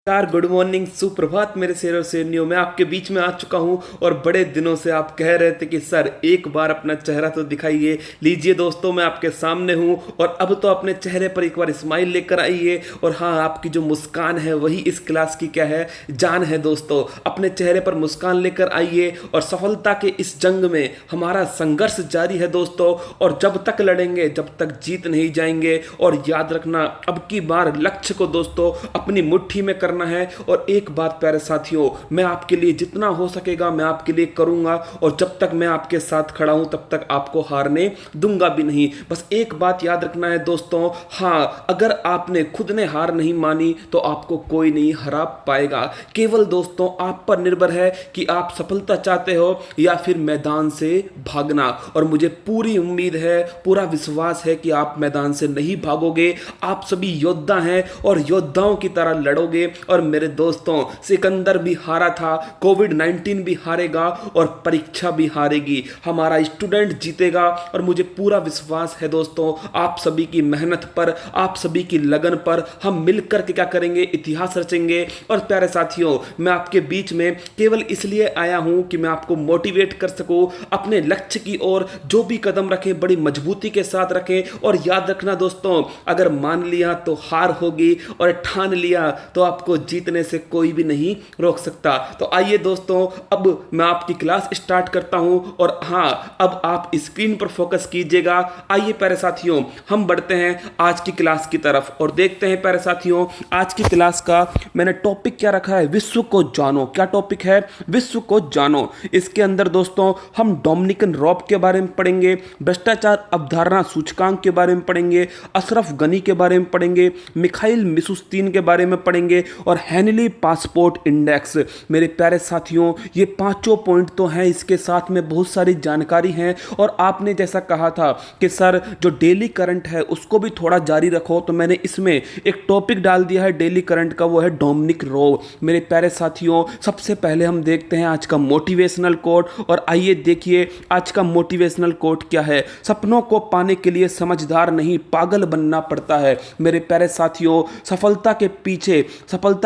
नमस्कार, good morning, सुप्रभात मेरे शेर और शेरनियों। मैं आपके बीच में आ चुका हूं और बड़े दिनों से आप कह रहे थे कि सर एक बार अपना चेहरा तो दिखाइए। लीजिए दोस्तों, मैं आपके सामने हूं और अब तो अपने चेहरे पर एक बार स्माइल लेकर आइए। और हाँ, आपकी जो मुस्कान है वही इस क्लास की क्या है, जान है दोस्तों। अपने चेहरे पर मुस्कान लेकर आइए और सफलता के इस जंग में हमारा संघर्ष जारी है दोस्तों। और जब तक लड़ेंगे जब तक जीत नहीं जाएंगे। और याद रखना, अब की बार लक्ष्य को दोस्तों अपनी मुट्ठी में करना है। और एक बात प्यारे साथियों, मैं आपके लिए जितना हो सकेगा मैं आपके लिए करूंगा। और जब तक मैं आपके साथ खड़ा हूं तब तक आपको हारने दूंगा भी नहीं। बस एक बात याद रखना है दोस्तों, हाँ, अगर आपने खुद ने हार नहीं मानी तो आपको कोई नहीं हरा पाएगा। केवल दोस्तों आप पर निर्भर है कि आप सफलता चाहते हो या फिर मैदान से भागना। और मुझे पूरी उम्मीद है, पूरा विश्वास है कि आप मैदान से नहीं भागोगे। आप सभी योद्धा हैं और योद्धाओं की तरह लड़ोगे। और मेरे दोस्तों, सिकंदर भी हारा था, कोविड-19 भी हारेगा और परीक्षा भी हारेगी। हमारा स्टूडेंट जीतेगा और मुझे पूरा विश्वास है दोस्तों, आप सभी की मेहनत पर, आप सभी की लगन पर हम मिलकर के क्या करेंगे, इतिहास रचेंगे। और प्यारे साथियों, मैं आपके बीच में केवल इसलिए आया हूं कि मैं आपको मोटिवेट कर सकूं अपने लक्ष्य की ओर। जो भी कदम रखें बड़ी मजबूती के साथ रखें। और याद रखना दोस्तों, अगर मान लिया तो हार होगी और ठान लिया तो आपको जीतने से कोई भी नहीं रोक सकता। तो आइए दोस्तों, अब मैं आपकी क्लास स्टार्ट करता हूं। और हाँ, अब आप स्क्रीन पर फोकस कीजिएगा। आइए प्यारे साथियों, हम बढ़ते हैं आज की क्लास की तरफ और देखते हैं प्यारे साथियों, आज की क्लास का मैंने टॉपिक क्या रखा है, विश्व को जानो। क्या टॉपिक है? विश्व को जानो। इसके अंदर दोस्तों हम डोमिनिकन रॉब के बारे में पढ़ेंगे, भ्रष्टाचार अवधारणा सूचकांक के बारे में पढ़ेंगे, अशरफ गनी के बारे में पढ़ेंगे, मिखाइल मिशुस्तीन के बारे में पढ़ेंगे और हेनली पासपोर्ट इंडेक्स। मेरे प्यारे साथियों, ये पांचों पॉइंट तो हैं, इसके साथ में बहुत सारी जानकारी है। और आपने जैसा कहा था कि सर जो डेली करंट है उसको भी थोड़ा जारी रखो, तो मैंने इसमें एक टॉपिक डाल दिया है डेली करंट का, वो है डोमिनिक रॉब। मेरे प्यारे साथियों, सबसे पहले हम देखते हैं आज का मोटिवेशनल कोट। और आइए देखिए आज का मोटिवेशनल कोट क्या है। सपनों को पाने के लिए समझदार नहीं पागल बनना पड़ता है। मेरे प्यारे साथियों, सफलता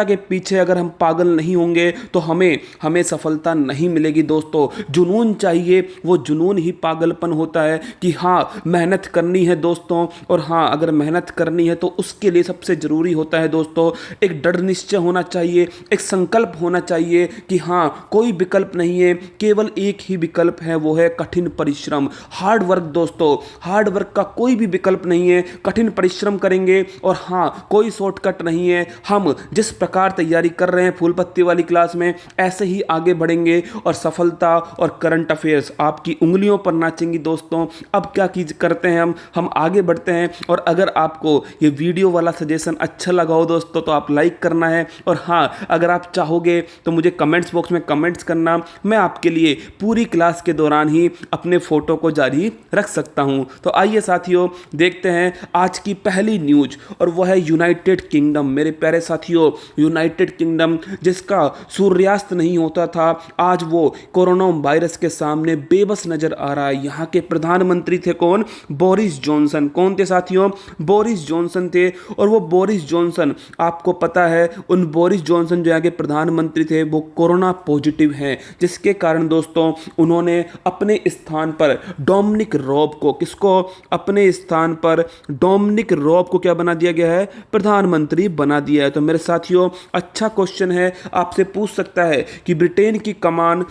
के पीछे अगर हम पागल नहीं होंगे तो हमें सफलता नहीं मिलेगी दोस्तों। जुनून चाहिए, वो जुनून ही पागलपन होता है कि हाँ, मेहनत करनी है दोस्तों। और हाँ, अगर मेहनत करनी है तो उसके लिए सबसे जरूरी होता है दोस्तों एक दृढ़ निश्चय होना चाहिए, एक संकल्प होना चाहिए कि हाँ, कोई विकल्प नहीं है, केवल एक ही विकल्प है, वो है कठिन परिश्रम, हार्ड वर्क दोस्तों। हार्ड वर्क का कोई भी विकल्प नहीं है, कठिन परिश्रम करेंगे। और हाँ, कोई शॉर्टकट नहीं है। हम जिस प्रकार तैयारी कर रहे हैं फूल पत्ती वाली क्लास में, ऐसे ही आगे बढ़ेंगे और सफलता और करंट अफेयर्स आपकी उंगलियों पर नाचेंगी दोस्तों। अब क्या करते हैं, हम आगे बढ़ते हैं। और अगर आपको ये वीडियो वाला सजेशन अच्छा लगा हो दोस्तों तो आप लाइक करना है। और हाँ, अगर आप चाहोगे तो मुझे कमेंट्स बॉक्स में कमेंट्स करना, मैं आपके लिए पूरी क्लास के दौरान ही अपने फोटो को जारी रख सकता हूं। तो आइए साथियों, देखते हैं आज की पहली न्यूज, और वह है यूनाइटेड किंगडम। मेरे प्यारे साथियों, यूनाइटेड किंगडम जिसका सूर्यास्त नहीं होता था, आज वो कोरोना वायरस के सामने बेबस नजर आ रहा है। यहाँ के प्रधानमंत्री थे कौन? Boris Johnson. कौन थे साथियों? बोरिस जॉनसन थे। और वो बोरिस जॉनसन, आपको पता है, उन बोरिस जॉनसन जो यहाँ के प्रधानमंत्री थे वो कोरोना पॉजिटिव हैं, जिसके कारण दोस्तों उन्होंने अपने स्थान पर डोमिनिक रॉब को, किसको? अपने स्थान पर डोमिनिक रॉब को क्या बना दिया गया है? प्रधानमंत्री बना दिया है। तो मेरे साथियों, अच्छा क्वेश्चन है, आपसे पूछ सकता है कि ब्रिटेन की कमान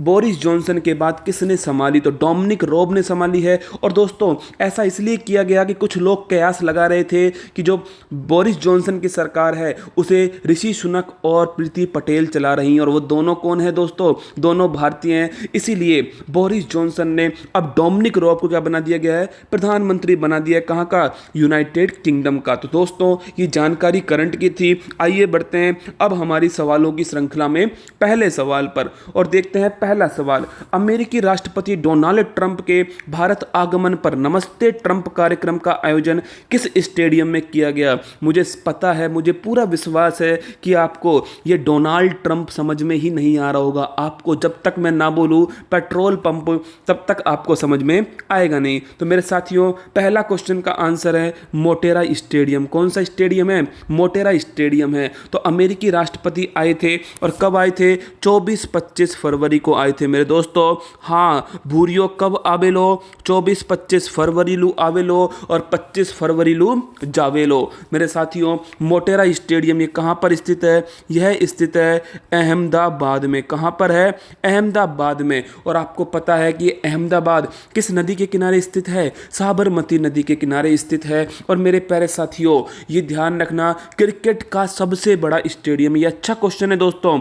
बोरिस जॉनसन के बाद किसने संभाली? तो डोमिनिक रॉब ने संभाली है। और दोस्तों ऐसा इसलिए किया गया कि कुछ लोग कयास लगा रहे थे कि जो बोरिस जॉनसन की सरकार है उसे ऋषि सुनक और प्रीति पटेल चला रही हैं, और वो दोनों कौन है दोस्तों? दोनों भारतीय हैं। इसीलिए बोरिस जॉनसन ने अब डोमिनिक रॉब को क्या बना दिया गया है? प्रधानमंत्री बना दिया। कहाँ का? यूनाइटेड किंगडम का। तो दोस्तों ये जानकारी करंट की थी। आइए बढ़ते हैं अब हमारी सवालों की श्रृंखला में पहले सवाल पर और देखते हैं पहला सवाल, अमेरिकी राष्ट्रपति डोनाल्ड ट्रंप के भारत आगमन पर नमस्ते ट्रंप कार्यक्रम का आयोजन किस स्टेडियम में किया गया? मुझे पता है, मुझे पूरा विश्वास है कि आपको ये डोनाल्ड ट्रंप समझ में ही नहीं आ रहा होगा। आपको जब तक मैं ना बोलूं पेट्रोल पंप, तब तक आपको समझ में आएगा नहीं। तो मेरे साथियों, पहला क्वेश्चन का आंसर है मोटेरा स्टेडियम। कौन सा स्टेडियम है? मोटेरा स्टेडियम है। तो अमेरिकी राष्ट्रपति आए थे, और कब आए थे? 24-25 फरवरी को आए थे मेरे दोस्तों। हाँ भूरियो, कब आवेलो? 24-25 फरवरी लू आवेलो और 25 फरवरी लू जावेलो। मेरे साथियों, मोटेरा स्टेडियम ये कहाँ पर स्थित है? यह स्थित है अहमदाबाद में। कहाँ पर है? अहमदाबाद में। और आपको पता है कि अहमदाबाद किस नदी के किनारे स्थित है? साबरमती नदी के किनारे स्थित है। और मेरे प्यारे साथियों, ये ध्यान रखना, क्रिकेट का सबसे बड़ा स्टेडियम, ये अच्छा क्वेश्चन है दोस्तों,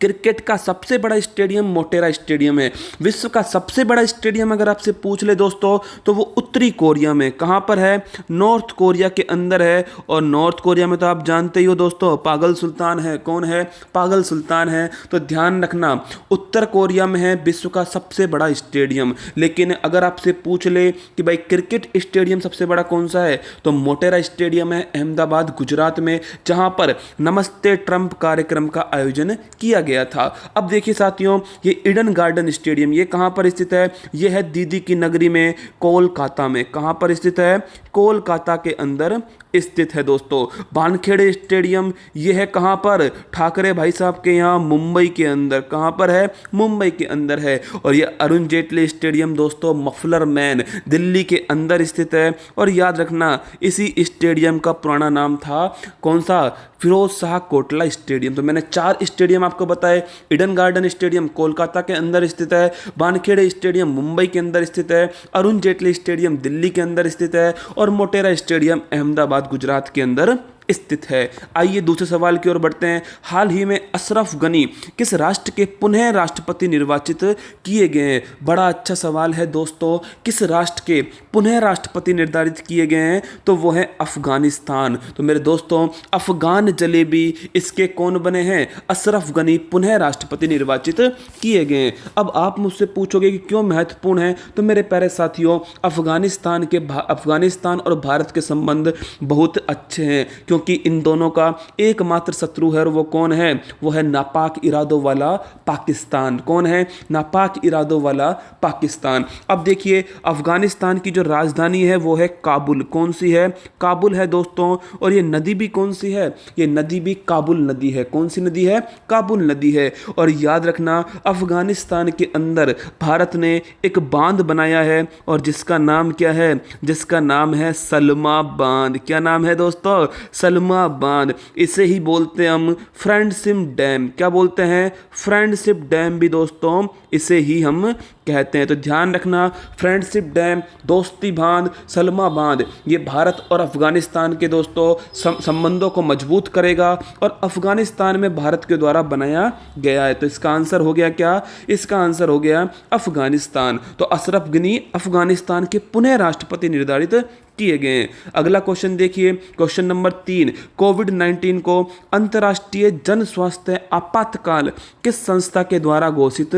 क्रिकेट का सबसे बड़ा स्टेडियम मोटेरा स्टेडियम है। विश्व का सबसे बड़ा स्टेडियम अगर आपसे पूछ ले दोस्तों, तो वो उत्तरी कोरिया में। कहाँ पर है? नॉर्थ कोरिया के अंदर है। और नॉर्थ कोरिया में तो आप जानते ही हो दोस्तों, पागल सुल्तान है। कौन है? पागल सुल्तान है। तो ध्यान रखना, उत्तर कोरिया में है विश्व का सबसे बड़ा स्टेडियम। लेकिन अगर आपसे पूछ ले कि भाई क्रिकेट स्टेडियम सबसे बड़ा कौन सा है, तो मोटेरा स्टेडियम है अहमदाबाद गुजरात में, जहाँ पर नमस्ते ट्रंप कार्यक्रम का आयोजन किया गया था। अब देखिए साथियों, ये ईडन गार्डन स्टेडियम ये कहां पर स्थित है? ये है दीदी की नगरी में, कोलकाता में। कहां पर स्थित है? कोलकाता के अंदर स्थित है दोस्तों। वानखेड़े स्टेडियम ये है कहां पर? ठाकरे भाई साहब के यहाँ मुंबई के अंदर। कहां पर है? मुंबई के अंदर है। और ये अरुण जेटली स्टेडियम दोस्तों, मफलर मैन, दिल्ली के अंदर स्थित है। और याद रखना, इसी स्टेडियम का पुराना नाम था कौन सा? फिरोज शाह कोटला स्टेडियम। तो मैंने 4 स्टेडियम आपको बताए। ईडन गार्डन स्टेडियम कोलकाता के अंदर स्थित है, वानखेड़े स्टेडियम मुंबई के अंदर स्थित है, अरुण जेटली स्टेडियम दिल्ली के अंदर स्थित है, और मोटेरा स्टेडियम अहमदाबाद गुजरात के अंदर स्थित है। आइए दूसरे सवाल की ओर बढ़ते हैं। हाल ही में अशरफ गनी किस राष्ट्र के पुनः राष्ट्रपति निर्वाचित किए गए हैं? बड़ा अच्छा सवाल है दोस्तों। किस राष्ट्र के पुनः राष्ट्रपति निर्धारित किए गए हैं? तो वो है अफगानिस्तान। तो मेरे दोस्तों, अफगान जलेबी इसके कौन बने हैं? अशरफ गनी पुनः राष्ट्रपति निर्वाचित किए गए हैं। अब आप मुझसे पूछोगे कि क्यों महत्वपूर्ण है? तो मेरे प्यारे साथियों, अफगानिस्तान और भारत के संबंध बहुत अच्छे हैं, क्योंकि इन दोनों का एकमात्र शत्रु है, और वो कौन है? वो है नापाक इरादों वाला पाकिस्तान। कौन है? नापाक इरादों वाला पाकिस्तान। अब देखिए, अफगानिस्तान की जो राजधानी है वो है काबुल। कौन सी है? काबुल है दोस्तों। और ये नदी भी कौन सी है? ये नदी भी काबुल नदी है। कौन सी नदी है? काबुल नदी है। और याद रखना, अफगानिस्तान के अंदर भारत ने एक बांध बनाया है, और जिसका नाम क्या है? जिसका नाम है सलमा बांध। क्या नाम है दोस्तों? सलमा बांध। इसे ही बोलते हैं हम फ्रेंडशिप डैम। क्या बोलते हैं? फ्रेंडशिप डैम भी दोस्तों इसे ही हम कहते हैं। तो ध्यान रखना, फ्रेंडशिप डैम, दोस्ती बांध, सलमा बांध, ये भारत और अफगानिस्तान के दोस्तों संबंधों को मजबूत करेगा, और अफगानिस्तान में भारत के द्वारा बनाया गया है। तो इसका आंसर हो गया क्या? इसका आंसर हो गया अफगानिस्तान। तो अशरफ गनी अफगानिस्तान के पुनः राष्ट्रपति निर्धारित किए गए हैं। अगला क्वेश्चन देखिए, क्वेश्चन नंबर 3, कोविड-19 को अंतर्राष्ट्रीय जन स्वास्थ्य आपातकाल किस संस्था के द्वारा घोषित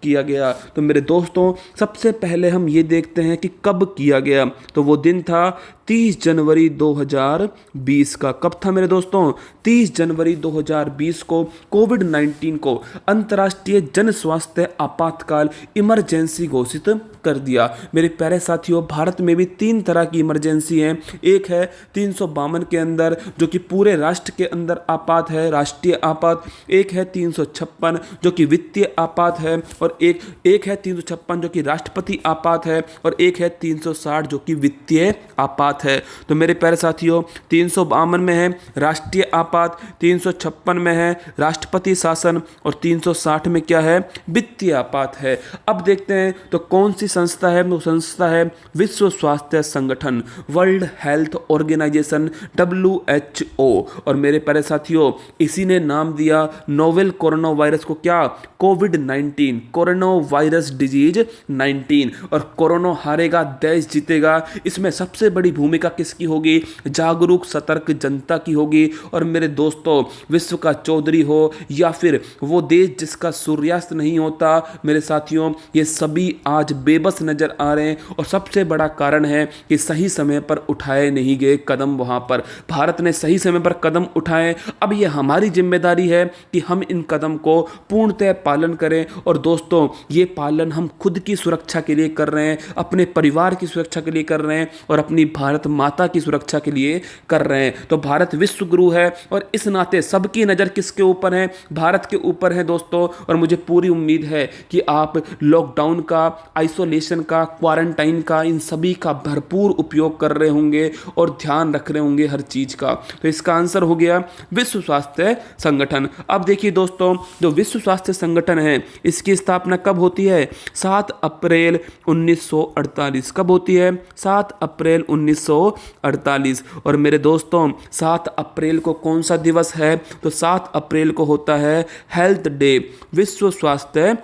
किया गया? तो मेरे दोस्तों, सबसे पहले हम ये देखते हैं कि कब किया गया। तो वो दिन था 30 जनवरी 2020 का। कब था मेरे दोस्तों? 30 जनवरी 2020 को कोविड-19 को अंतर्राष्ट्रीय जन स्वास्थ्य आपातकाल इमरजेंसी घोषित कर दिया। मेरे प्यारे साथियों, भारत में भी 3 तरह की इमरजेंसी हैं। एक है 352 के अंदर, जो कि पूरे राष्ट्र के अंदर आपात है, राष्ट्रीय आपात। एक है 356 जो कि वित्तीय आपात है, और एक है 356 जो कि राष्ट्रपति आपात है, और एक है 360 जो कि वित्तीय आपात है। तो मेरे प्यारे साथियों, 352 में है राष्ट्रीय आपात, 356 में है राष्ट्रपति शासन, और 360 में क्या है? वित्तीय आपात है। अब देखते हैं तो कौन सी संस्था है वो संस्था है विश्व स्वास्थ्य संगठन, वर्ल्ड हेल्थ ऑर्गेनाइजेशन, WHO। और मेरे प्यारे साथियों, इसी ने नाम दिया नोवेल कोरोना वायरस को क्या? कोविड-19, कोरोना वायरस डिजीज 19। और कोरोना हारेगा देश जीतेगा, इसमें सबसे बड़ी भूमिका किसकी होगी? जागरूक सतर्क जनता की होगी। और मेरे दोस्तों, विश्व का चौधरी हो या फिर वो देश जिसका सूर्यास्त नहीं होता, मेरे साथियों ये सभी आज बेबस नजर आ रहे हैं। और सबसे बड़ा कारण है कि सही समय पर उठाए नहीं गए कदम। वहां पर भारत ने सही समय पर कदम उठाए। अब ये हमारी जिम्मेदारी है कि हम इन कदम को पूर्णतः पालन करें। और दोस्तों, ये पालन हम खुद की सुरक्षा के लिए कर रहे हैं, अपने परिवार की सुरक्षा के लिए कर रहे हैं और अपनी भारत माता की सुरक्षा के लिए कर रहे हैं। तो भारत विश्व गुरु है और इस नाते सबकी नज़र किसके ऊपर है? भारत के ऊपर है दोस्तों। और मुझे पूरी उम्मीद है कि आप लॉकडाउन का, आइसोलेशन का, क्वारंटाइन का, इन सभी का भरपूर उपयोग कर रहे होंगे और ध्यान रख रहे होंगे हर चीज़ का। तो इसका आंसर हो गया विश्व स्वास्थ्य संगठन। अब देखिए दोस्तों, जो विश्व स्वास्थ्य संगठन है इसकी स्थापना कब होती है? 7 अप्रैल 1948। कब होती है? 7 अप्रैल 1948। और मेरे दोस्तों, 7 अप्रैल को कौन सा दिवस है? तो 7 अप्रैल को होता है हेल्थ डे, विश्व स्वास्थ्य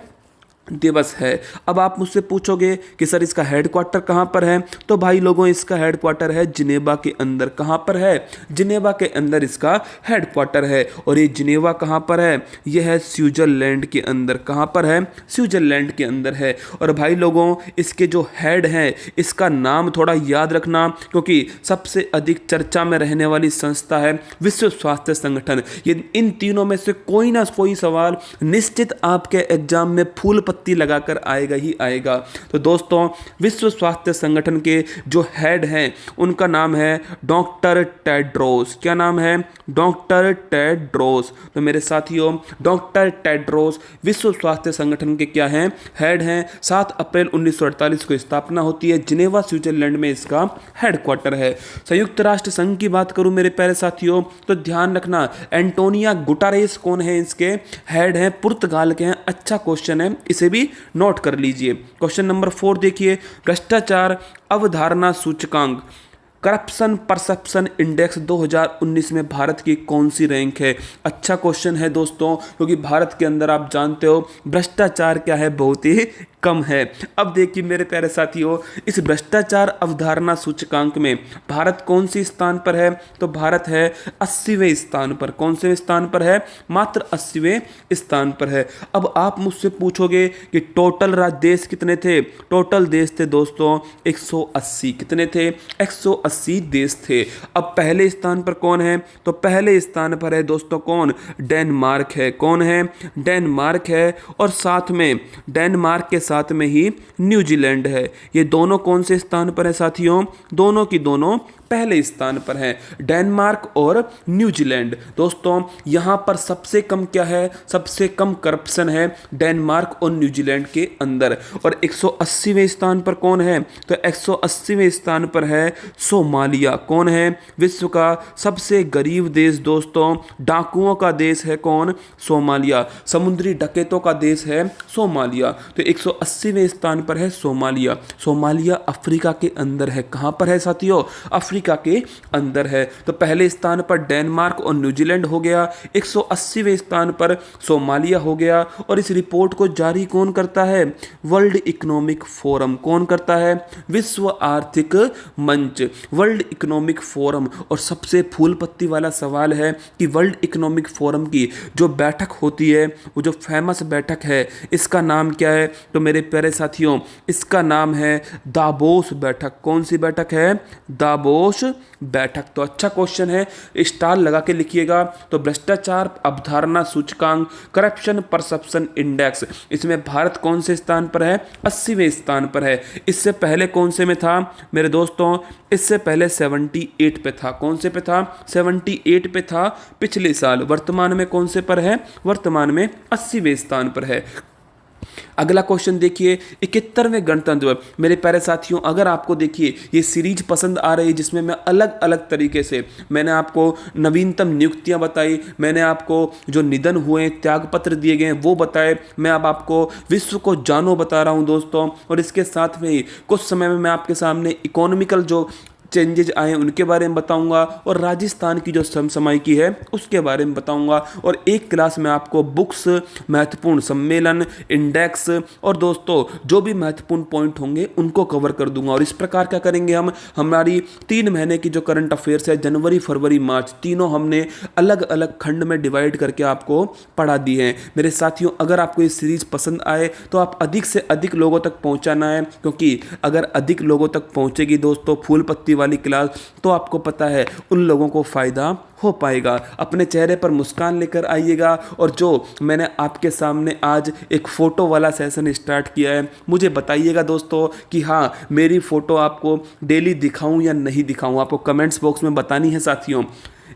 दिवस है। अब आप मुझसे पूछोगे कि सर इसका हेडक्वार्टर कहाँ पर है? तो भाई लोगों, इसका हेडक्वार्टर है जिनेवा के अंदर। कहाँ पर है? जिनेवा के अंदर इसका हेडक्वार्टर है। और ये जिनेवा कहाँ पर है? यह है स्विट्जरलैंड के अंदर। कहाँ पर है? स्विट्जरलैंड के अंदर है। और भाई लोगों, इसके जो हेड हैं इसका नाम थोड़ा याद रखना, क्योंकि सबसे अधिक चर्चा में रहने वाली संस्था है विश्व स्वास्थ्य संगठन। ये इन तीनों में से कोई ना कोई सवाल निश्चित आपके एग्जाम में फूल पत्ती लगाकर आएगा ही आएगा। तो दोस्तों, विश्व स्वास्थ्य संगठन के जो हेड हैं उनका नाम है डॉक्टर टेड्रोस। क्या नाम है? Doctor Tedros. तो मेरे साथियों, डॉक्टर टेड्रोस विश्व स्वास्थ्य संगठन के क्या हैं? हेड हैं। 7 अप्रैल 1948 को स्थापना होती है, जिनेवा स्विट्जरलैंड में इसका हेडक्वार्टर है। संयुक्त राष्ट्र संघ की बात करूं मेरे प्यारे साथियों, तो ध्यान रखना एंटोनियो गुटेरेस कौन है? इसके हेड हैं, पुर्तगाल के हैं। अच्छा क्वेश्चन है, इसे भी नोट कर लीजिए। क्वेश्चन नंबर 4 देखिए, भ्रष्टाचार अवधारणा सूचकांक, करप्शन परसेप्शन इंडेक्स 2019 में भारत की कौन सी रैंक है? अच्छा क्वेश्चन है दोस्तों, क्योंकि भारत के अंदर आप जानते हो भ्रष्टाचार क्या है, बहुत ही कम है। अब देखिए मेरे प्यारे साथियों, इस भ्रष्टाचार अवधारणा सूचकांक में भारत कौन सी स्थान पर है? तो भारत है 80वें स्थान पर। कौन से स्थान पर है? मात्र 80वें स्थान पर है। अब आप मुझसे पूछोगे कि टोटल देश कितने थे? टोटल देश थे दोस्तों 180। कितने थे? 180 देश थे। अब पहले स्थान पर कौन है? तो पहले स्थान पर है दोस्तों कौन? डेनमार्क है। कौन है? डेनमार्क है। और साथ में डेनमार्क के साथ में ही न्यूजीलैंड है। ये दोनों कौन से स्थान पर है साथियों? दोनों की दोनों पहले स्थान पर है, डेनमार्क और न्यूजीलैंड। दोस्तों, यहां पर सबसे कम क्या है? सबसे कम करप्शन है डेनमार्क और न्यूजीलैंड के अंदर। और 180वें स्थान पर कौन है? तो 180वें स्थान पर है सोमालिया। कौन है? विश्व का सबसे गरीब देश दोस्तों, डाकुओं का देश है कौन? सोमालिया। समुद्री डकैतों का देश है सोमालिया। तो 180वें स्थान पर है सोमालिया। सोमालिया अफ्रीका के अंदर है। कहां पर है साथियों? अफ्रीका के अंदर है। तो पहले स्थान पर डेनमार्क और न्यूजीलैंड हो गया, 180वें स्थान पर सोमालिया हो गया। और इस रिपोर्ट को जारी कौन करता है? World economic forum. कौन करता है? विश्व आर्थिक मंच, वर्ल्ड इकोनॉमिक फोरम। और सबसे फूल पत्ती वाला सवाल है कि वर्ल्ड इकोनॉमिक फोरम की जो बैठक होती है, वो जो फेमस बैठक है, इसका नाम क्या है? तो मेरे प्यारे साथियों, इसका नाम है दावोस बैठक। कौन सी बैठक है? दावोस बैठक। तो अच्छा क्वेश्चन है, स्टार लगा के लिखिएगा। तो भ्रष्टाचार अवधारणा सूचकांक, करप्शन परसेप्शन इंडेक्स, इसमें भारत कौन से स्थान पर है? 80वें स्थान पर है। इससे पहले कौन से में था मेरे दोस्तों? इससे पहले 78 पे था। कौन से पे था? 78 पे था पिछले साल। वर्तमान में कौन से पर है? वर्तमान में 80वें स्थान पर है। अगला क्वेश्चन देखिए, 71वें गणतंत्र दिवस। मेरे प्यारे साथियों, अगर आपको देखिए ये सीरीज पसंद आ रही है जिसमें मैं अलग अलग तरीके से मैंने आपको नवीनतम नियुक्तियां बताई, मैंने आपको जो निधन हुए त्यागपत्र दिए गए वो बताए, मैं अब आपको विश्व को जानो बता रहा हूं दोस्तों। और इसके साथ में ही कुछ समय में मैं आपके सामने इकोनॉमिकल जो चेंजेज आए उनके बारे में बताऊंगा और राजस्थान की जो समसामयिकी है उसके बारे में बताऊंगा। और एक क्लास में आपको बुक्स, महत्वपूर्ण सम्मेलन, इंडेक्स और दोस्तों जो भी महत्वपूर्ण पॉइंट होंगे उनको कवर कर दूंगा। और इस प्रकार क्या करेंगे, हम हमारी 3 महीने की जो करंट अफेयर्स है, जनवरी फरवरी मार्च, तीनों हमने अलग अलग खंड में डिवाइड करके आपको पढ़ा दी है। मेरे साथियों, अगर आपको ये सीरीज पसंद आए तो आप अधिक से अधिक लोगों तक पहुंचाना है, क्योंकि अगर अधिक लोगों तक पहुंचेगी दोस्तों फूल पत्ती वाली क्लास, तो आपको पता है उन लोगों को फायदा हो पाएगा। अपने चेहरे पर मुस्कान लेकर आइएगा। और जो मैंने आपके सामने आज एक फोटो वाला सेशन स्टार्ट किया है, मुझे बताइएगा दोस्तों कि हाँ मेरी फोटो आपको डेली दिखाऊं या नहीं दिखाऊं, आपको कमेंट्स बॉक्स में बतानी है साथियों।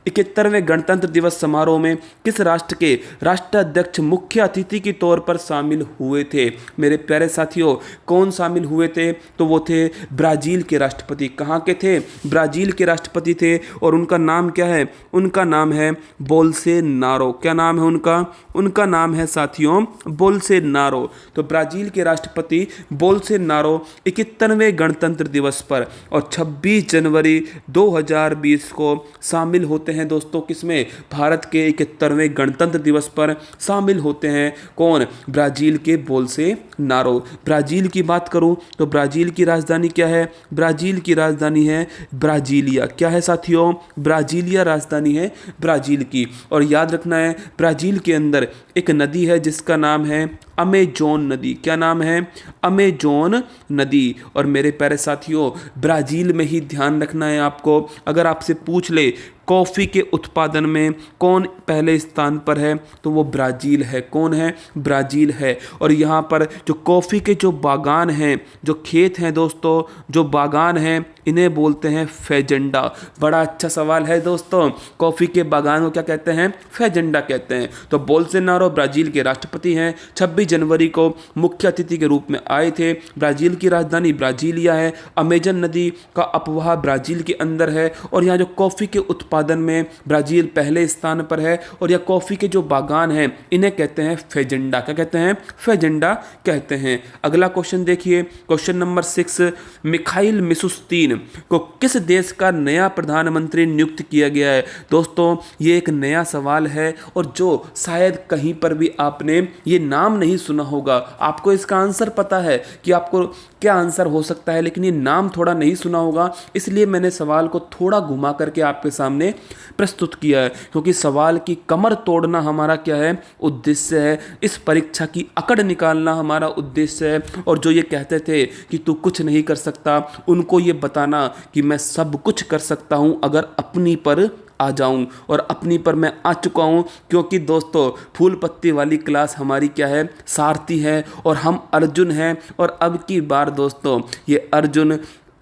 71वें गणतंत्र दिवस समारोह में किस राष्ट्र के राष्ट्राध्यक्ष मुख्य अतिथि के तौर पर शामिल हुए थे? मेरे प्यारे साथियों, कौन शामिल हुए थे? तो वो थे ब्राजील के राष्ट्रपति। कहाँ के थे? ब्राजील के राष्ट्रपति थे। और उनका नाम क्या है? उनका नाम है बोल्सोनारो। क्या नाम है उनका? उनका नाम है साथियों बोल्सोनारो। तो ब्राजील के राष्ट्रपति बोल्सोनारो 71वें गणतंत्र दिवस पर और 26 जनवरी 2020 को शामिल होते हैं दोस्तों। किसमें? भारत के 71वें गणतंत्र दिवस पर शामिल होते हैं। कौन? ब्राजील के बोल्सोनारो। ब्राजील की बात करूं तो ब्राजील की राजधानी क्या है? ब्राजील की राजधानी है ब्राजीलिया। क्या है साथियों? ब्राजीलिया राजधानी है ब्राजील की। और याद रखना है, ब्राजील के अंदर एक नदी है जिसका नाम है अमेजोन नदी। क्या नाम है? अमेजोन नदी। और मेरे प्यारे साथियों, ब्राजील में ही ध्यान रखना है आपको। अगर आपसे पूछ ले कॉफ़ी के उत्पादन में कौन पहले स्थान पर है, तो वो ब्राज़ील है। कौन है? ब्राज़ील है। और यहाँ पर जो कॉफ़ी के जो बागान हैं, जो खेत हैं दोस्तों, जो बागान हैं, इन्हें बोलते हैं फेजेंडा। बड़ा अच्छा सवाल है दोस्तों, कॉफ़ी के बागान को क्या कहते हैं? फेजेंडा कहते हैं। तो बोल्सोनारो ब्राज़ील के राष्ट्रपति हैं। 26 जनवरी को मुख्य अतिथि के रूप में आए थे। ब्राज़ील की राजधानी ब्राज़ीलिया है। अमेजन नदी का अपवाह ब्राज़ील के अंदर है। और यहाँ जो कॉफ़ी के उत्पादन में ब्राज़ील पहले स्थान पर है। और यह कॉफ़ी के जो बागान हैं इन्हें कहते हैं फेजेंडा। क्या कहते हैं? फेजेंडा कहते हैं। अगला क्वेश्चन देखिए, क्वेश्चन नंबर 6। मिखाइल मिशुस्तिन को किस देश का नया प्रधानमंत्री नियुक्त किया गया है? दोस्तों ये एक नया सवाल है और जो शायद कहीं पर भी आपने ये नाम नहीं सुना होगा। आपको इसका आंसर पता है कि आपको क्या आंसर हो सकता है, लेकिन ये नाम थोड़ा नहीं सुना होगा, इसलिए मैंने सवाल को थोड़ा घुमा करके आपके सामने प्रस्तुत किया है। क्योंकि सवाल की कमर तोड़ना हमारा क्या है? उद्देश्य है। इस परीक्षा की अकड़ निकालना हमारा उद्देश्य है। और जो ये कहते थे कि तू कुछ नहीं कर सकता, उनको ये बताना कि मैं सब कुछ कर सकता हूं अगर अपनी पर आ जाऊं। और अपनी पर मैं आ चुका हूं, क्योंकि दोस्तों फूल पत्ती वाली क्लास हमारी क्या है? सारथी है और हम अर्जुन हैं। और अब की बार दोस्तों ये अर्जुन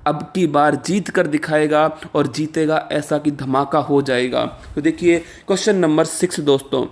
अब की बार जीत कर दिखाएगा और जीतेगा ऐसा कि धमाका हो जाएगा। तो देखिए क्वेश्चन नंबर 6 दोस्तों,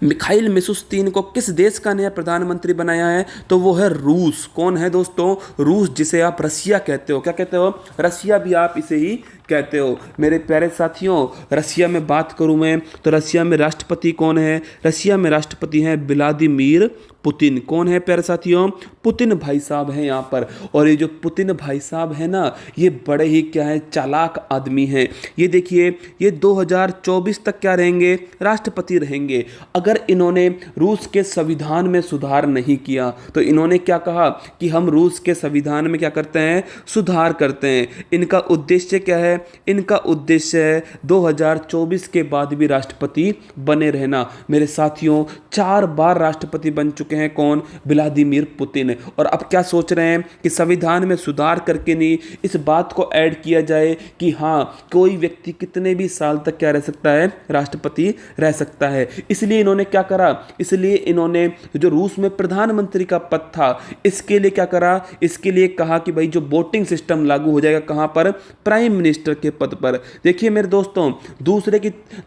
मिखाइल मिशुस्तिन को किस देश का नया प्रधानमंत्री बनाया है? तो वो है रूस। कौन है दोस्तों? रूस, जिसे आप रसिया कहते हो। क्या कहते हो? रसिया भी आप इसे ही कहते हो। मेरे प्यारे साथियों, रसिया में बात करूं मैं तो रसिया में राष्ट्रपति कौन है? रसिया में राष्ट्रपति हैं व्लादिमीर पुतिन। कौन है प्यारे साथियों? पुतिन भाई साहब हैं यहाँ पर। और ये जो पुतिन भाई साहब हैं ना, ये बड़े ही क्या है? चालाक आदमी हैं। ये देखिए, ये 2024 तक क्या रहेंगे? राष्ट्रपति रहेंगे। अगर इन्होंने रूस के संविधान में सुधार नहीं किया तो इन्होंने क्या कहा कि हम रूस के संविधान में क्या करते हैं? सुधार करते हैं। इनका उद्देश्य क्या है? इनका उद्देश्य है 2024 के बाद भी राष्ट्रपति बने रहना। मेरे साथियों, 4 बार राष्ट्रपति बन चुके हैं। कौन? Vladimir Putin. और अब क्या सोच रहे हैं कि संविधान में सुधार करके नहीं, इस बात को ऐड किया जाए कि हाँ कोई व्यक्ति कितने भी साल तक क्या रह सकता है? राष्ट्रपति रह सकता है। इसलिए इन्होंने क्या करा? इसलिए इन्होंने जो रूस में प्रधानमंत्री का पद था, इसके लिए क्या करा? इसके लिए कहा कि भाई जो वोटिंग सिस्टम लागू हो जाएगा, कहां पर? प्राइम मिनिस्टर मिनिस्टर के पद पर। देखिए मेरे दोस्तों,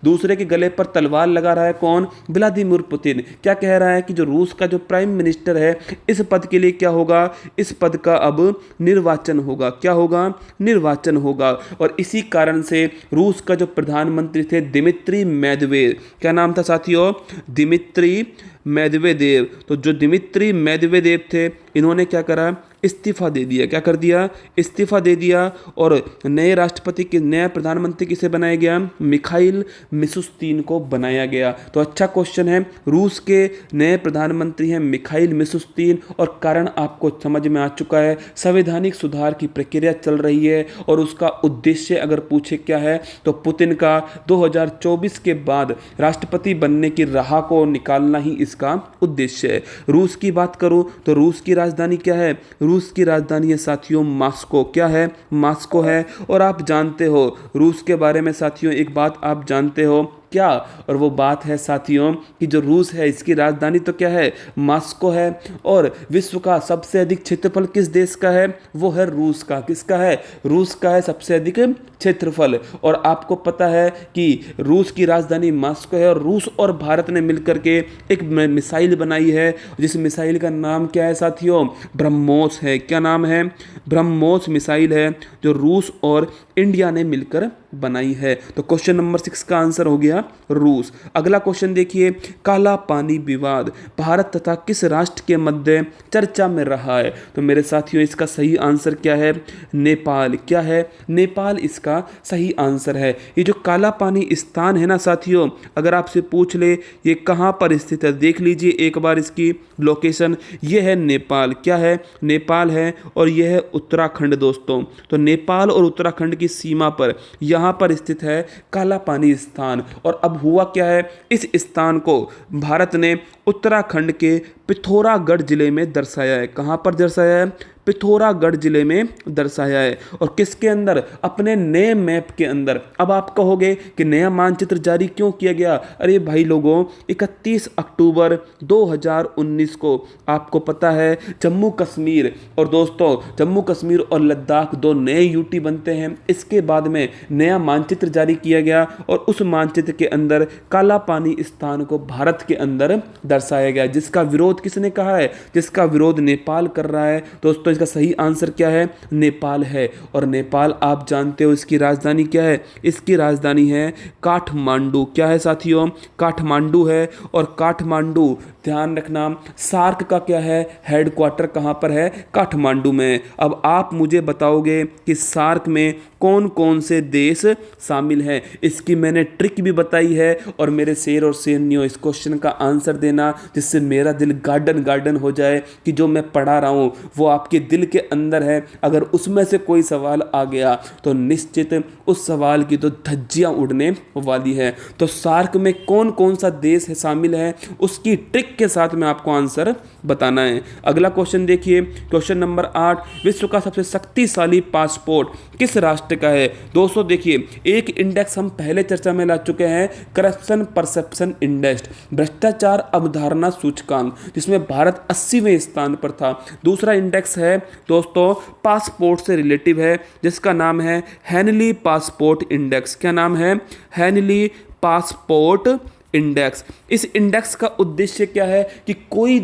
दूसरे के गले पर तलवार लगा रहा है कौन? Vladimir Putin. क्या कह रहा है कि जो रूस का जो प्राइम मिनिस्टर है, इस पद के लिए क्या होगा? इस पद का अब निर्वाचन होगा। क्या होगा? निर्वाचन होगा। और इसी कारण से रूस का जो प्रधानमंत्री थे दिमित्री मेदवेदेव, क्या नाम था साथियों? Dmitry Medvedev. तो जो दिमित्री मेदवेदेव थे, इन्होंने क्या करा? इस्तीफा दे दिया। क्या कर दिया? इस्तीफा दे दिया। और नए राष्ट्रपति के नया प्रधानमंत्री किसे बनाया गया? मिखाइल मिशुस्तिन को बनाया गया। तो अच्छा क्वेश्चन है। रूस के नए प्रधानमंत्री हैं मिखाइल मिशुस्तिन, और कारण आपको समझ में आ चुका है। संवैधानिक सुधार की प्रक्रिया चल रही है और उसका उद्देश्य अगर पूछे क्या है, तो पुतिन का 2024 के बाद राष्ट्रपति बनने की राह को निकालना ही इसका उद्देश्य है। रूस की बात करूं तो रूस की राजधानी क्या है? रूस की राजधानी है साथियों मॉस्को। क्या है? मॉस्को है। और आप जानते हो रूस के बारे में साथियों, एक बात आप जानते हो क्या? और वो बात है साथियों कि जो रूस है इसकी राजधानी तो क्या है? मॉस्को है। और विश्व का सबसे अधिक क्षेत्रफल किस देश का है? वो है रूस का। किसका है? रूस का है सबसे अधिक क्षेत्रफल। और आपको पता है कि रूस की राजधानी मॉस्को है, और रूस और भारत ने मिलकर के एक मिसाइल बनाई है, जिस मिसाइल का नाम क्या है साथियों? ब्रह्मोस है। क्या नाम है? ब्रह्मोस मिसाइल है, जो रूस और इंडिया ने मिलकर बनाई है। तो क्वेश्चन नंबर 6 का आंसर हो गया रूस। अगला क्वेश्चन देखिए, काला पानी विवाद भारत तथा किस राष्ट्र के मध्य चर्चा में रहा है? तो मेरे साथियों, इसका सही आंसर क्या है? नेपाल। क्या है? नेपाल इसका सही आंसर है। ये जो काला पानी स्थान है ना साथियों, अगर आपसे पूछ ले ये कहाँ पर स्थित है, देख लीजिए एक बार इसकी लोकेशन। ये है नेपाल। क्या है? नेपाल है। और यह है उत्तराखंड दोस्तों। तो नेपाल और उत्तराखंड की सीमा पर यहाँ पर स्थित है काला पानी स्थान। और अब हुआ क्या है, इस स्थान को भारत ने उत्तराखंड के पिथौरागढ़ जिले में दर्शाया है। कहाँ पर दर्शाया है? पिथौरागढ़ जिले में दर्शाया है। और किसके अंदर? अपने नए मैप के अंदर। अब आप कहोगे कि नया मानचित्र जारी क्यों किया गया? अरे भाई लोगों, 31 अक्टूबर 2019 को आपको पता है जम्मू कश्मीर, और दोस्तों जम्मू कश्मीर और लद्दाख दो नए यूटी बनते हैं। इसके बाद में नया मानचित्र जारी किया गया, और उस मानचित्र के अंदर काला पानी स्थान को भारत के अंदर दर्शाया गया, जिसका विरोध किसने कहा है? जिसका विरोध नेपाल कर रहा है। दोस्तों इसका सही आंसर क्या है? नेपाल है। और नेपाल आप जानते हो इसकी राजधानी क्या है? इसकी राजधानी है काठमांडू। क्या है साथियों? काठमांडू है। और काठमांडू, ध्यान रखना, सार्क का क्या है? हेडक्वार्टर कहाँ पर है? काठमांडू में। अब आप मुझे बताओगे कि सार्क में कौन कौन से देश शामिल हैं। इसकी मैंने ट्रिक भी बताई है। और मेरे शेर और शेरनियों, इस क्वेश्चन का आंसर देना, जिससे मेरा दिल गार्डन गार्डन हो जाए कि जो मैं पढ़ा रहा हूँ वो आपके दिल के अंदर है। अगर उसमें से कोई सवाल आ गया तो निश्चित उस सवाल की तो धज्जियाँ उड़ने वाली है। तो सार्क में कौन कौन सा देश है शामिल है, उसकी ट्रिक के साथ में आपको आंसर बताना है। अगला क्वेश्चन देखिए, क्वेश्चन नंबर 8, विश्व का सबसे शक्तिशाली पासपोर्ट किस राष्ट्र का है? दोस्तों देखिए, एक इंडेक्स हम पहले चर्चा में ला चुके हैं, करप्शन परसेप्शन इंडेक्स, भ्रष्टाचार अवधारणा सूचकांक, जिसमें भारत 80वें स्थान पर था। दूसरा इंडेक्स है दोस्तों पासपोर्ट से रिलेटिव है, जिसका नाम है हेनली पासपोर्ट इंडेक्स। क्या नाम है? Henley passport index. इस इंडेक्स का उद्देश्य क्या है कि कोई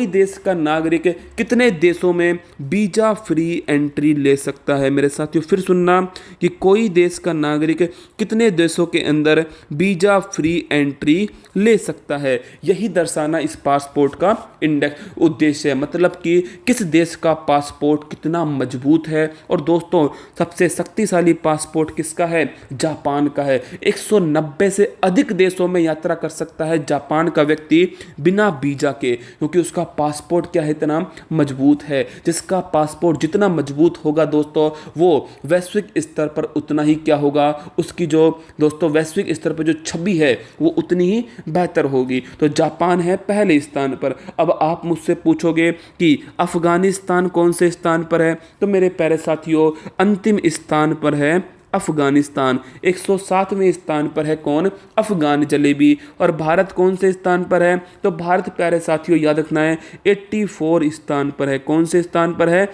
देश का नागरिक कितने देशों में वीजा फ्री एंट्री ले सकता है। मेरे साथियों फिर सुनना, कि कोई देश का नागरिक कितने देशों के अंदर वीजा फ्री एंट्री ले सकता है, यही दर्शाना इस पासपोर्ट का इंडेक्स उद्देश्य है। मतलब कि किस देश का पासपोर्ट कितना मजबूत है। और दोस्तों सबसे शक्तिशाली पासपोर्ट किसका है? जापान का है। 190 से अधिक देशों में यात्रा कर सकता है जापान का व्यक्ति बिना वीजा के, क्योंकि उसका पासपोर्ट क्या है? इतना मजबूत है। जिसका पासपोर्ट जितना मजबूत होगा दोस्तों, वो वैश्विक स्तर पर उतना ही क्या होगा, उसकी जो दोस्तों वैश्विक स्तर पर जो छवि है वो उतनी ही बेहतर होगी। तो जापान है पहले स्थान पर। अब आप मुझसे पूछोगे कि अफगानिस्तान कौन से स्थान पर है? तो मेरे प्यारे साथियों, अंतिम स्थान पर है अफगानिस्तान। 107वें स्थान पर है कौन? अफगान जलेबी। और भारत कौन से स्थान पर है? तो भारत प्यारे साथियों याद रखना है 84 स्थान पर है। कौन से स्थान पर है?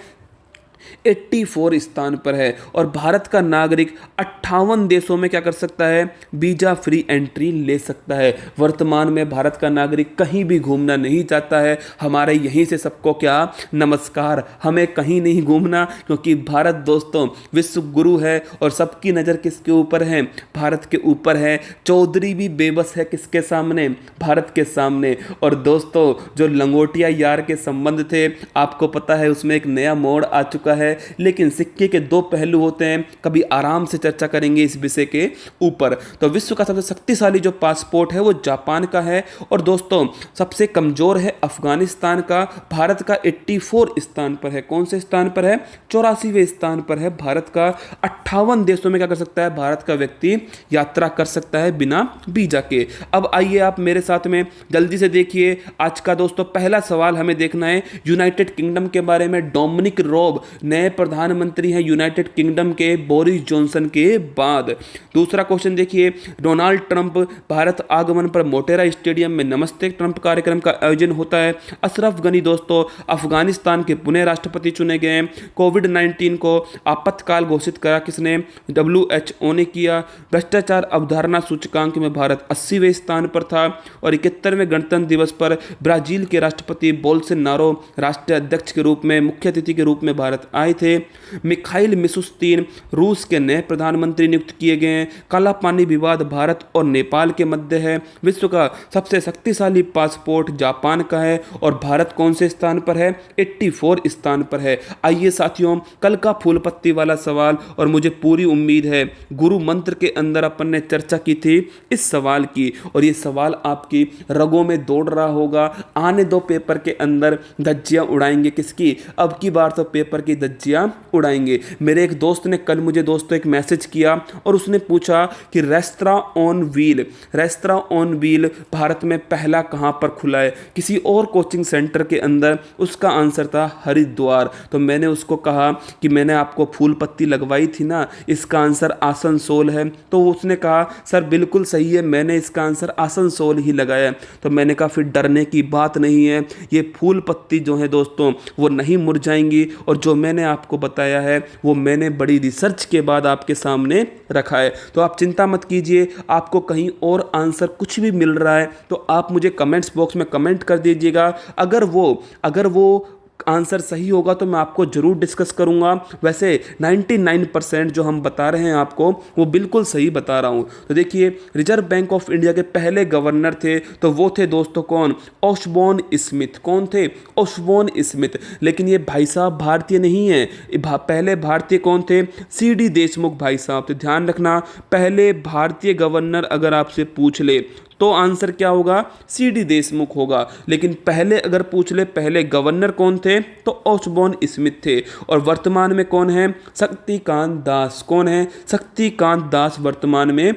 84 स्थान पर है। और भारत का नागरिक 58 देशों में क्या कर सकता है, वीजा फ्री एंट्री ले सकता है। वर्तमान में भारत का नागरिक कहीं भी घूमना नहीं चाहता है। हमारे यहीं से सबको क्या नमस्कार, हमें कहीं नहीं घूमना, क्योंकि भारत दोस्तों विश्व गुरु है और सबकी नज़र किसके ऊपर है, भारत के ऊपर है। चौधरी भी बेबस है किसके सामने, भारत के सामने। और दोस्तों जो लंगोटिया यार के संबंध थे, आपको पता है उसमें एक नया मोड़ आ चुका है। लेकिन सिक्के के दो पहलू होते हैं, कभी आराम से चर्चा करेंगे इस विषय के ऊपर। तो विश्व का सबसे शक्तिशाली जो पासपोर्ट है वो जापान का है। और दोस्तों सबसे कमजोर है अफगानिस्तान का। भारत का 84 स्थान पर है। कौन से स्थान पर है, 84वें स्थान पर है भारत का। 58 देशों में क्या कर सकता है, भारत का व्यक्ति यात्रा कर सकता है बिना वीजा के। अब आइए आप मेरे साथ में जल्दी से देखिए आज का दोस्तों पहला सवाल हमें देखना है यूनाइटेड किंगडम के बारे में। डोमिनिक रॉब नए प्रधानमंत्री हैं यूनाइटेड किंगडम के बोरिस जॉनसन के बाद। दूसरा क्वेश्चन देखिए, डोनाल्ड ट्रंप भारत आगमन पर मोटेरा स्टेडियम में नमस्ते ट्रंप कार्यक्रम का आयोजन होता है। अशरफ गनी दोस्तों अफगानिस्तान के पुनः राष्ट्रपति चुने गए हैं। कोविड-19 को आपातकाल घोषित करा किसने, WHO ने किया। भ्रष्टाचार अवधारणा सूचकांक में भारत 80वें स्थान पर था। और 71वें गणतंत्र दिवस पर ब्राजील के राष्ट्रपति बोल्सोनारो राष्ट्रीय अध्यक्ष के रूप में, मुख्य अतिथि के रूप में भारत आए थे। मिखाइल मिशुस्तिन रूस के नए प्रधानमंत्री नियुक्त किए गए हैं। काला पानी विवाद भारत और नेपाल के मध्य है। विश्व का सबसे शक्तिशाली पासपोर्ट जापान का है। और भारत कौन से स्थान पर है, 84 स्थान पर है। आइए साथियों कल का फूल पत्ती वाला सवाल, और मुझे पूरी उम्मीद है गुरु मंत्र के अंदर अपन ने चर्चा की थी इस सवाल की, और ये सवाल आपकी रगों में दौड़ रहा होगा। आने दो पेपर के अंदर धज्जियां उड़ाएंगे किसकी, अब की बार तो पेपर की धज्जियां उड़ाएंगे। मेरे एक दोस्त ने कल मुझे दोस्तों एक मैसेज किया और उसने पूछा कि रेस्तरां ऑन व्हील भारत में पहला कहां पर खुला है, किसी और कोचिंग सेंटर के अंदर। उसका आंसर था हरिद्वार। तो मैंने उसको कहा कि मैंने आपको फूल पत्ती लगवाई थी ना, इसका आंसर आसनसोल है। तो उसने कहा सर बिल्कुल सही है, मैंने इसका आंसर आसनसोल ही लगाया। तो मैंने कहा फिर डरने की बात नहीं है, ये फूल पत्ती जो है दोस्तों वो नहीं मुरझाएंगी। और जो मैंने आपको बताया है वो मैंने बड़ी रिसर्च के बाद आपके सामने रखा है। तो आप चिंता मत कीजिए, आपको कहीं और आंसर कुछ भी मिल रहा है तो आप मुझे कमेंट्स बॉक्स में कमेंट कर दीजिएगा। अगर वो आंसर सही होगा तो मैं आपको जरूर डिस्कस करूंगा। वैसे 99% जो हम बता रहे हैं आपको वो बिल्कुल सही बता रहा हूं। तो देखिए रिजर्व बैंक ऑफ इंडिया के पहले गवर्नर थे तो वो थे दोस्तों कौन, ओशबोर्न स्मिथ। कौन थे, ओशबोर्न स्मिथ। लेकिन ये भाई साहब भारतीय नहीं है, पहले भारतीय कौन थे, CD देशमुख भाई साहब। तो ध्यान रखना पहले भारतीय गवर्नर अगर आपसे पूछ ले तो आंसर क्या होगा, CD देशमुख होगा। लेकिन पहले अगर पूछ ले पहले गवर्नर कौन थे तो ओशबोर्न स्मिथ थे। और वर्तमान में कौन है, शक्तिकांत दास। कौन है, शक्तिकांत दास वर्तमान में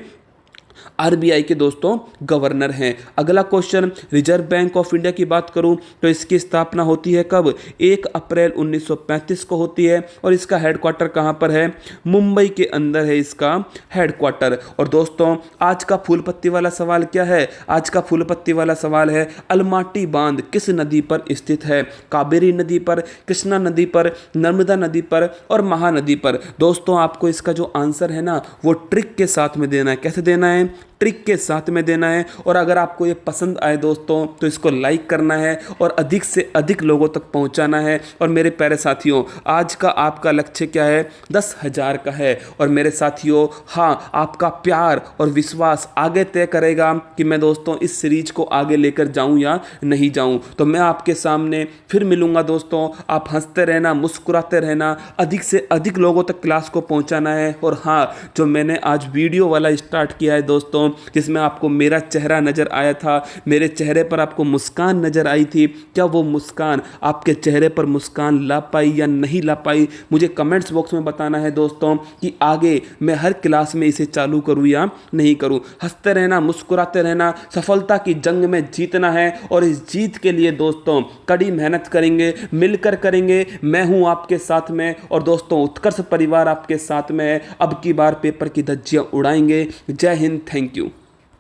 RBI के दोस्तों गवर्नर हैं। अगला question, reserve bank of India की बात करूं तो इसकी स्थापना होती है कब, 1 अप्रैल 1935 को होती है। और इसका हेडक्वार्टर कहां पर है, मुंबई के अंदर है इसका हेडक्वार्टर। और दोस्तों आज का फूल पत्ती वाला सवाल क्या है, आज का फूल पत्ती वाला सवाल है अलमाटी बांध किस नदी पर स्थित है, कावेरी नदी पर, कृष्णा नदी पर, नर्मदा नदी पर और महानदी पर। दोस्तों आपको इसका जो आंसर है ना वो ट्रिक के साथ में देना है। कैसे देना है, ट्रिक के साथ में देना है। और अगर आपको ये पसंद आए दोस्तों तो इसको लाइक करना है और अधिक से अधिक लोगों तक पहुंचाना है। और मेरे प्यारे साथियों आज का आपका लक्ष्य क्या है, 10,000 का है। और मेरे साथियों हाँ, आपका प्यार और विश्वास आगे तय करेगा कि मैं दोस्तों इस सीरीज को आगे लेकर जाऊं या नहीं जाऊं। तो मैं आपके सामने फिर मिलूंगा दोस्तों, आप हंसते रहना, मुस्कुराते रहना, अधिक से अधिक लोगों तक क्लास को पहुंचाना है। और हाँ, जो मैंने आज वीडियो वाला स्टार्ट किया है दोस्तों, जिसमें आपको मेरा चेहरा नजर आया था, मेरे चेहरे पर आपको मुस्कान नजर आई थी, क्या वो मुस्कान आपके चेहरे पर मुस्कान ला पाई या नहीं ला पाई, मुझे कमेंट्स बॉक्स में बताना है दोस्तों कि आगे मैं हर क्लास में इसे चालू करूं या नहीं करूं। हंसते रहना, मुस्कुराते रहना, सफलता की जंग में जीतना है। और इस जीत के लिए दोस्तों कड़ी मेहनत करेंगे, मिलकर करेंगे। मैं हूं आपके साथ में और दोस्तों उत्कर्ष परिवार आपके साथ में है। अब की बार पेपर की धज्जियां उड़ाएंगे। जय हिंद, थैंक यू।